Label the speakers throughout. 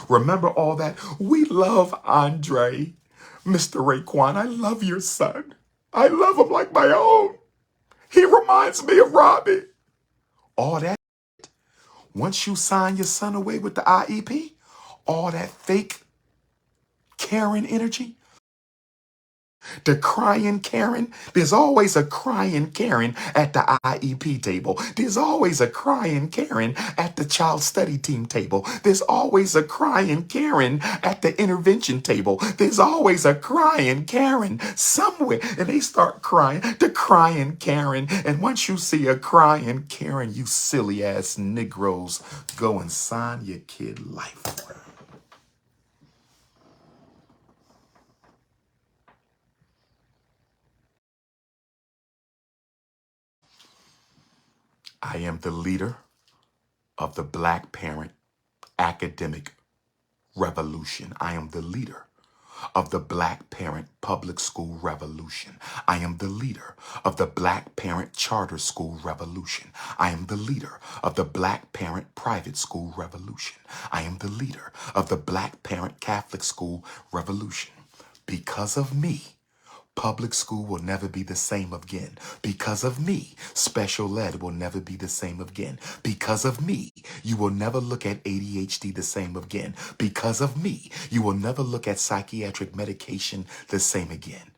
Speaker 1: Remember all that? We love Andre. Mr. Raekwon, I love your son. I love him like my own. He reminds me of Robbie. All that. Once you sign your son away with the IEP, all that fake Karen energy, the crying Karen, there's always a crying Karen at the IEP table. There's always a crying Karen at the child study team table. There's always a crying Karen at the intervention table. There's always a crying Karen somewhere. And they start crying, the crying Karen. And once you see a crying Karen, you silly ass Negroes, go and sign your kid life away. I am the leader of the Black parent academic revolution. I am the leader of the Black parent public school revolution. I am the leader of the Black parent charter school revolution. I am the leader of the Black parent private school revolution. I am the leader of the Black parent Catholic school revolution. Because of me, public school will never be the same again. Because of me, special ed will never be the same again. Because of me, you will never look at ADHD the same again. Because of me, you will never look at psychiatric medication the same again.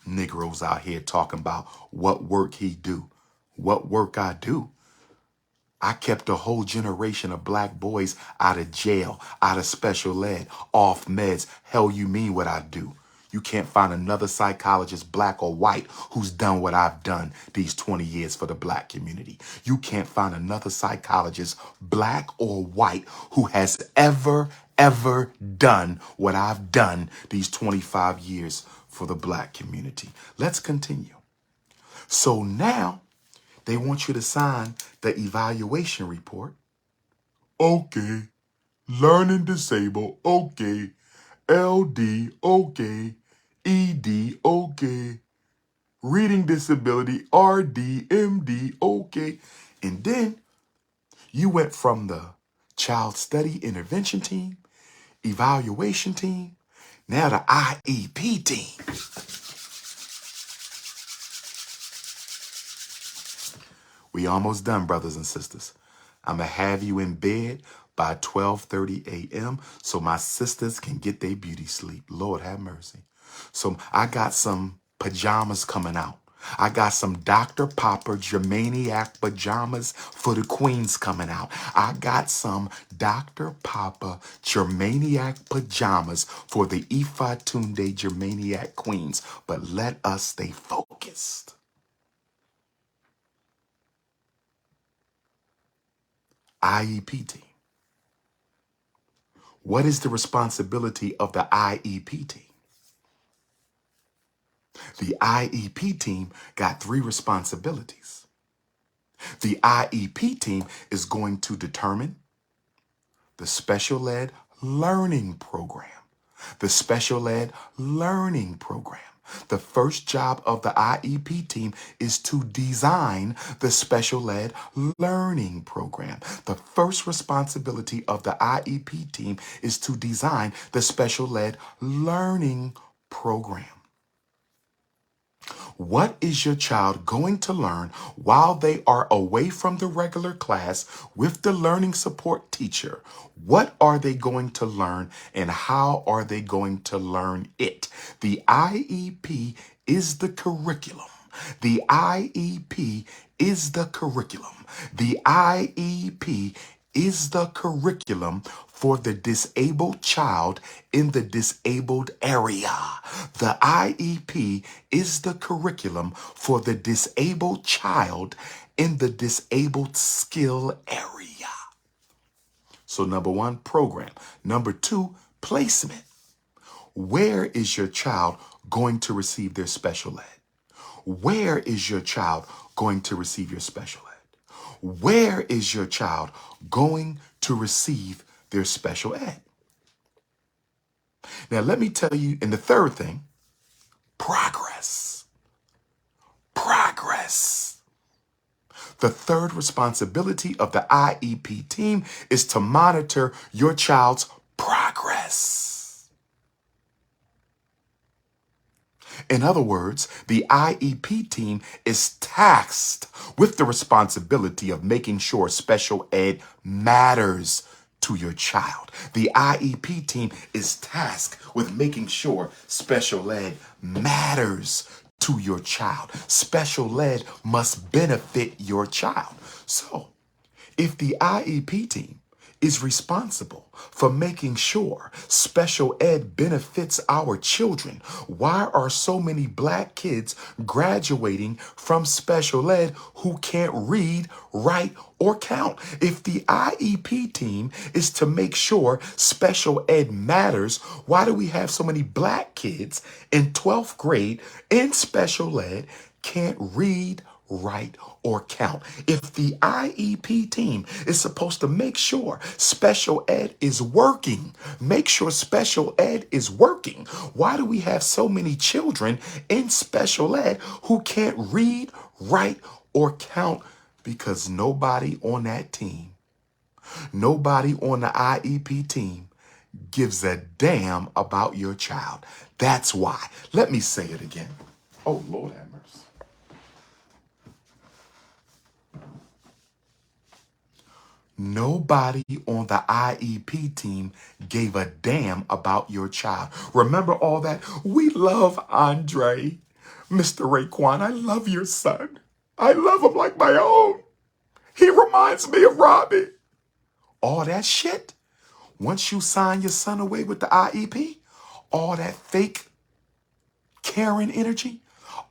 Speaker 1: Negroes out here talking about what work he do. What work I do? I kept a whole generation of black boys out of jail, out of special ed, off meds. Hell, you mean what I do? You can't find another psychologist, black or white, who's done what I've done these 20 years for the black community. You can't find another psychologist, black or white, who has ever done what I've done these 25 years for the black community. Let's continue. So now they want you to sign the evaluation report. Okay. Learning disabled. Okay. LD. Okay. ED. Okay. Reading disability. RD. MD. Okay. And then you went from the child study intervention team, evaluation team, now the IEP team. We almost done, brothers and sisters. I'm going to have you in bed by 12:30 a.m. so my sisters can get their beauty sleep. Lord have mercy. So I got some pajamas coming out. I got some Dr. Popper Germaniac pajamas for the queens coming out. I got some Dr. Popper Germaniac pajamas for the Ifa Tunde Germaniac queens. But let us stay focused. IEP team. What is the responsibility of the IEP team? The IEP team got 3 responsibilities. The IEP team is going to determine the special ed learning program. The special ed learning program. The first job of the IEP team is to design the special ed learning program. The first responsibility of the IEP team is to design the special ed learning program. What is your child going to learn while they are away from the regular class with the learning support teacher? What are they going to learn and how are they going to learn it? The IEP is the curriculum. The IEP is the curriculum. The IEP is the curriculum for the disabled child in the disabled area. The IEP is the curriculum for the disabled child in the disabled skill area. So number 1, program. Number 2, placement. Where is your child going to receive their special ed? Where is your child going to receive your special ed? Where is your child going to receive their special ed? Now, let me tell you, and the third thing, progress. Progress. The third responsibility of the IEP team is to monitor your child's progress. In other words, the IEP team is tasked with the responsibility of making sure special ed matters to your child. The IEP team is tasked with making sure special ed matters to your child. Special ed must benefit your child. So, if the IEP team is responsible for making sure special ed benefits our children, why are so many black kids graduating from special ed who can't read, write, or count? If the IEP team is to make sure special ed matters, why do we have so many black kids in 12th grade in special ed can't read, write, or count? If the IEP team is supposed to make sure special ed is working, make sure special ed is working, why do we have so many children in special ed who can't read, write, or count? Because nobody on that team, nobody on the IEP team gives a damn about your child. That's why. Let me say it again. Oh, Lord have mercy. Nobody on the IEP team gave a damn about your child. Remember all that? We love Andre. Mr. Raekwon, I love your son. I love him like my own. He reminds me of Robbie. All that shit, once you sign your son away with the IEP, all that fake Karen energy,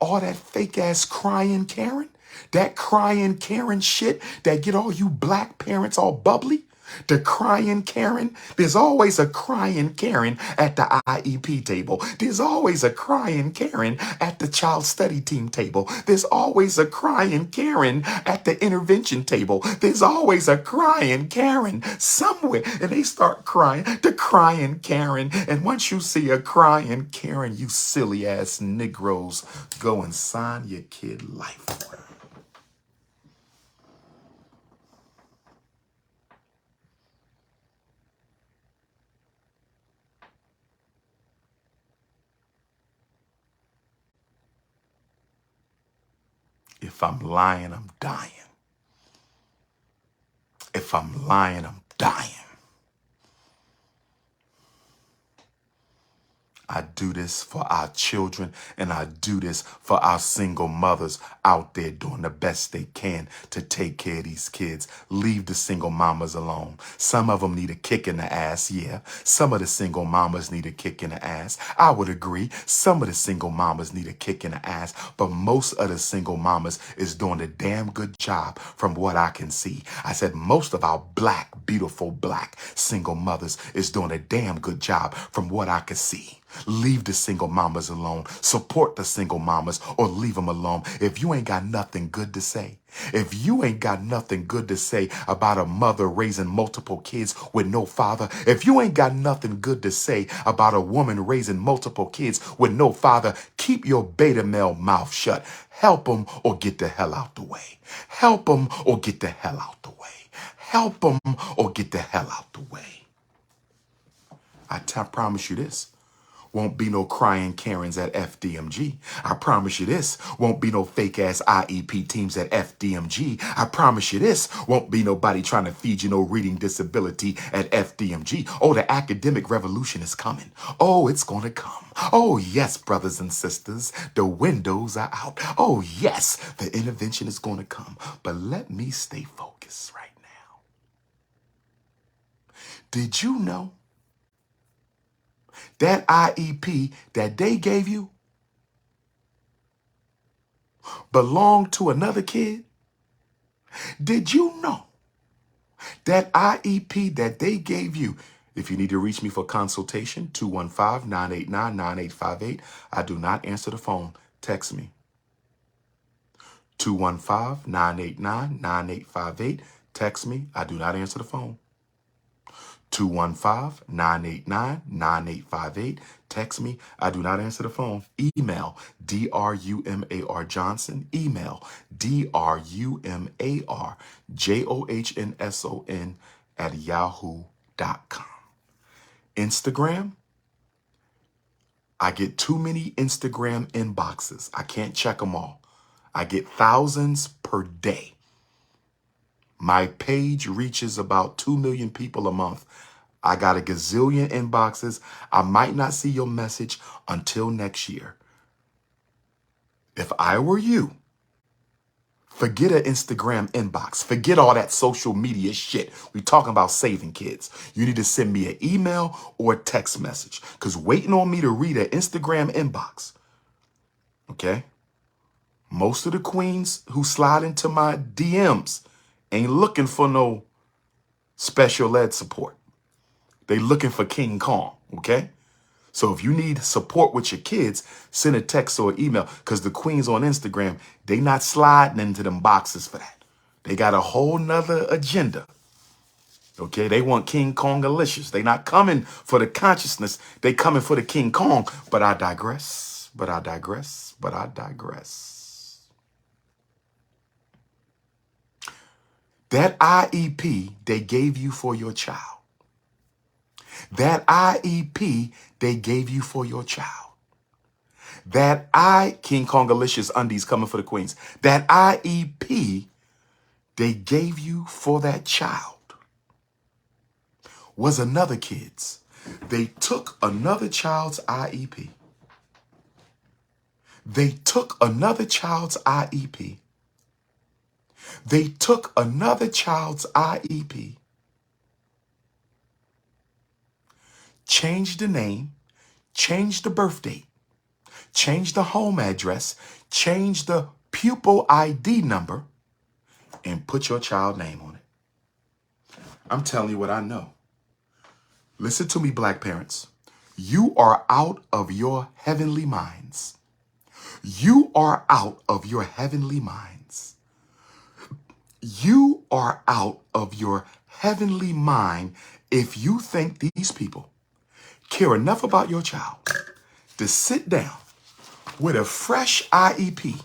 Speaker 1: all that fake ass crying Karen, that crying Karen shit that get all you black parents all bubbly, the crying Karen. There's always a crying Karen at the IEP table. There's always a crying Karen at the child study team table. There's always a crying Karen at the intervention table. There's always a crying Karen somewhere. And they start crying, the crying Karen. And once you see a crying Karen, you silly ass Negroes, go and sign your kid life away. If I'm lying, I'm dying. If I'm lying, I'm dying. I do this for our children, and I do this for our single mothers out there doing the best they can to take care of these kids. Leave the single mamas alone. Some of them need a kick in the ass, yeah. Some of the single mamas need a kick in the ass. I would agree. Some of the single mamas need a kick in the ass, but most of the single mamas is doing a damn good job from what I can see. I said most of our black, beautiful black single mothers is doing a damn good job from what I can see. Leave the single mamas alone. Support the single mamas or leave them alone. If you ain't got nothing good to say, if you ain't got nothing good to say about a mother raising multiple kids with no father, if you ain't got nothing good to say about a woman raising multiple kids with no father, keep your beta male mouth shut. Help them or get the hell out the way. Help them or get the hell out the way. Help them or get the hell out the way. I promise you this. Won't be no crying Karens at FDMG. I promise you this. Won't be no fake ass IEP teams at FDMG. I promise you this. Won't be nobody trying to feed you no reading disability at FDMG. Oh, the academic revolution is coming. Oh, it's going to come. Oh, yes, brothers and sisters, the windows are out. Oh, yes, the intervention is going to come. But let me stay focused right now. Did you know that IEP that they gave you belonged to another kid? Did you know that IEP that they gave you? If you need to reach me for consultation, 215-989-9858. I do not answer the phone. Text me. 215-989-9858. Text me. I do not answer the phone. 215-989-9858. Text me. I do not answer the phone. Email Drumar Johnson. Email DRUMARJOHNSON@yahoo.com. Instagram. I get too many Instagram inboxes. I can't check them all. I get thousands per day. My page reaches about 2 million people a month. I got a gazillion inboxes. I might not see your message until next year. If I were you, forget an Instagram inbox. Forget all that social media shit. We talking about saving kids. You need to send me an email or a text message, because waiting on me to read an Instagram inbox, okay? Most of the queens who slide into my DMs ain't looking for no special ed support. They looking for King Kong, okay? So if you need support with your kids, send a text or email, because the queens on Instagram, they not sliding into them boxes for that. They got a whole nother agenda, okay? They want King Kong-alicious. They not coming for the consciousness. They coming for the King Kong. But I digress, but I digress, but I digress. That IEP they gave you for your child. That IEP they gave you for your child. That King Kongalicious undies coming for the queens. That IEP they gave you for that child was another kid's. They took another child's IEP. They took another child's IEP. They took another child's IEP. Changed the name, changed the birth date, changed the home address, changed the pupil ID number, and put your child name on it. I'm telling you what I know. Listen to me, black parents. You are out of your heavenly minds. You are out of your heavenly minds. You are out of your heavenly mind if you think these people care enough about your child to sit down with a fresh IEP,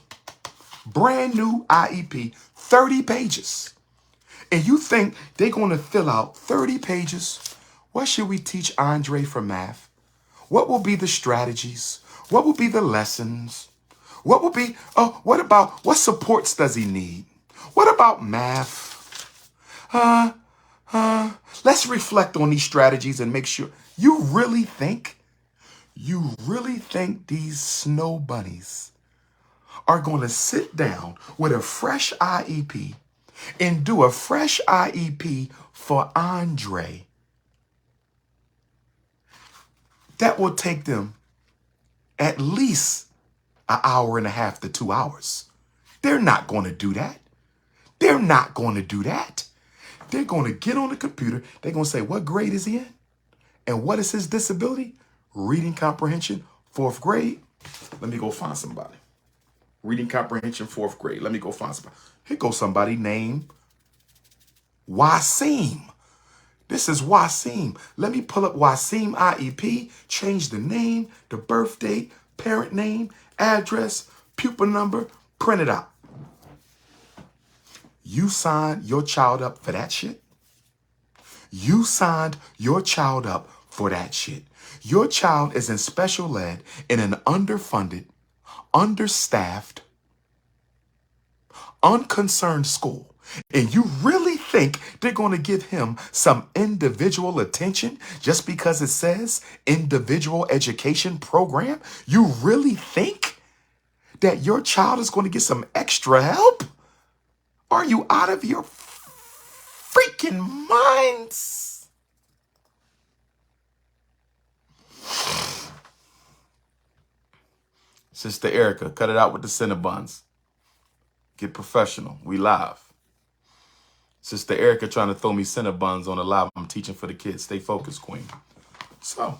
Speaker 1: brand new IEP, 30 pages. And you think they're going to fill out 30 pages? What should we teach Andre for math? What will be the strategies? What will be the lessons? What will be, what supports does he need? What about math? Let's reflect on these strategies and make sure. You really think these snow bunnies are going to sit down with a fresh IEP and do a fresh IEP for Andre that will take them at least an hour and a half to 2 hours? They're not going to do that. They're not going to do that. They're going to get on the computer. They're going to say, what grade is he in? And what is his disability? Reading comprehension, 4th grade. Let me go find somebody. Reading comprehension, 4th grade. Let me go find somebody. Here goes somebody named Wasim. This is Wasim. Let me pull up Wasim IEP, change the name, the birth date, parent name, address, pupil number, print it out. You signed your child up for that shit? You signed your child up for that shit. Your child is in special ed in an underfunded, understaffed, unconcerned school. And you really think they're going to give him some individual attention just because it says individual education program? You really think that your child is going to get some extra help? Are you out of your freaking minds? Sister Erica, cut it out with the Cinnabons. Get professional. We live. Sister Erica trying to throw me Cinnabons on the live I'm teaching for the kids. Stay focused, queen. So,